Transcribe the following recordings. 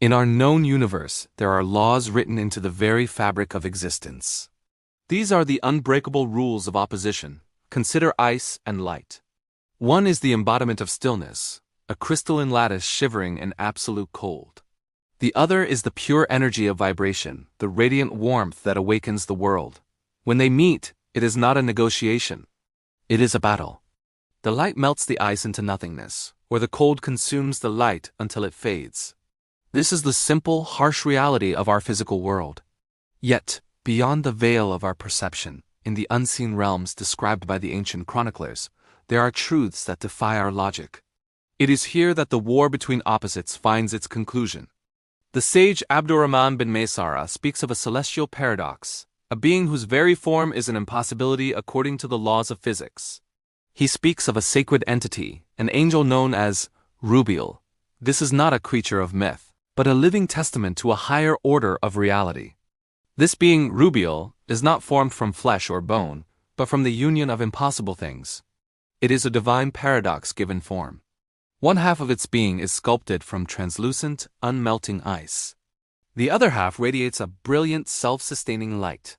In our known universe, there are laws written into the very fabric of existence. These are the unbreakable rules of opposition. Consider ice and light. One is the embodiment of stillness, a crystalline lattice shivering in absolute cold. The other is the pure energy of vibration, the radiant warmth that awakens the world. When they meet, it is not a negotiation. It is a battle. The light melts the ice into nothingness, or the cold consumes the light until it fades. This is the simple, harsh reality of our physical world. Yet, beyond the veil of our perception, in the unseen realms described by the ancient chroniclers, there are truths that defy our logic. It is here that the war between opposites finds its conclusion. The sage Abdurrahman bin Maysara speaks of a celestial paradox, a being whose very form is an impossibility according to the laws of physics. He speaks of a sacred entity, an angel known as Rubiel. This is not a creature of myth, but a living testament to a higher order of reality. This being, Rubiel, is not formed from flesh or bone, but from the union of impossible things. It is a divine paradox given form. One half of its being is sculpted from translucent, unmelting ice. The other half radiates a brilliant, self-sustaining light.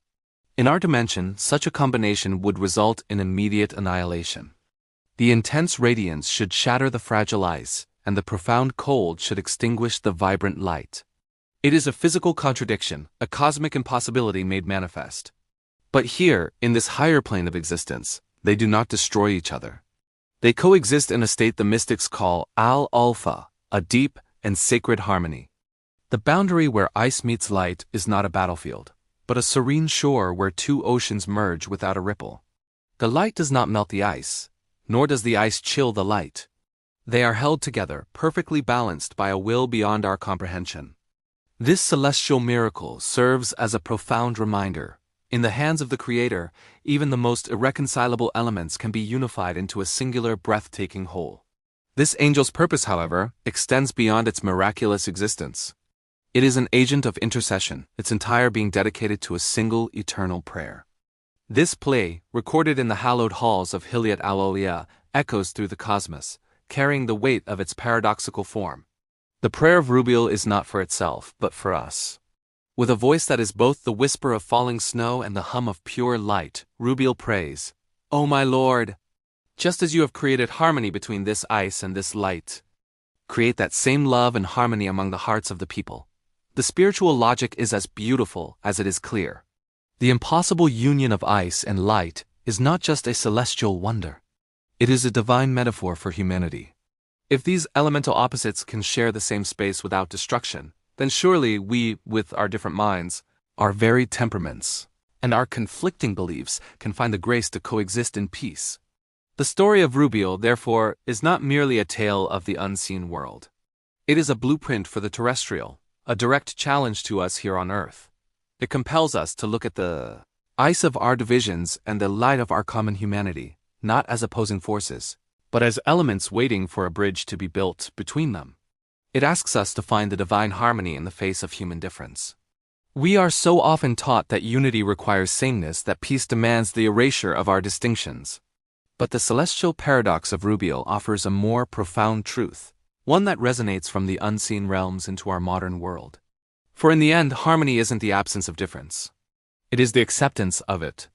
In our dimension, such a combination would result in immediate annihilation. The intense radiance should shatter the fragile ice, and the profound cold should extinguish the vibrant light. It is a physical contradiction, a cosmic impossibility made manifest. But here, in this higher plane of existence, they do not destroy each other. They coexist in a state the mystics call al-alfa, a deep and sacred harmony. The boundary where ice meets light is not a battlefield, but a serene shore where two oceans merge without a ripple. The light does not melt the ice, nor does the ice chill the light. They are held together, perfectly balanced by a will beyond our comprehension. This celestial miracle serves as a profound reminder. In the hands of the Creator, even the most irreconcilable elements can be unified into a singular, breathtaking whole. This angel's purpose, however, extends beyond its miraculous existence. It is an agent of intercession, its entire being dedicated to a single eternal prayer. This play, recorded in the hallowed halls of Hilyat al-Awliya, echoes through the cosmos, carrying the weight of its paradoxical form. The prayer of Rubiel is not for itself, but for us. With a voice that is both the whisper of falling snow and the hum of pure light, Rubiel prays, "O my Lord, just as you have created harmony between this ice and this light, create that same love and harmony among the hearts of the people." The spiritual logic is as beautiful as it is clear. The impossible union of ice and light is not just a celestial wonder. It is a divine metaphor for humanity. If these elemental opposites can share the same space without destruction, then surely we, with our different minds, our varied temperaments, and our conflicting beliefs can find the grace to coexist in peace. The story of Rubiel, therefore, is not merely a tale of the unseen world. It is a blueprint for the terrestrial, a direct challenge to us here on Earth. It compels us to look at the ice of our divisions and the light of our common humanity, not as opposing forces, but as elements waiting for a bridge to be built between them. It asks us to find the divine harmony in the face of human difference. We are so often taught that unity requires sameness, that peace demands the erasure of our distinctions. But the celestial paradox of Rubiel offers a more profound truth, one that resonates from the unseen realms into our modern world. For in the end, harmony isn't the absence of difference. It is the acceptance of it,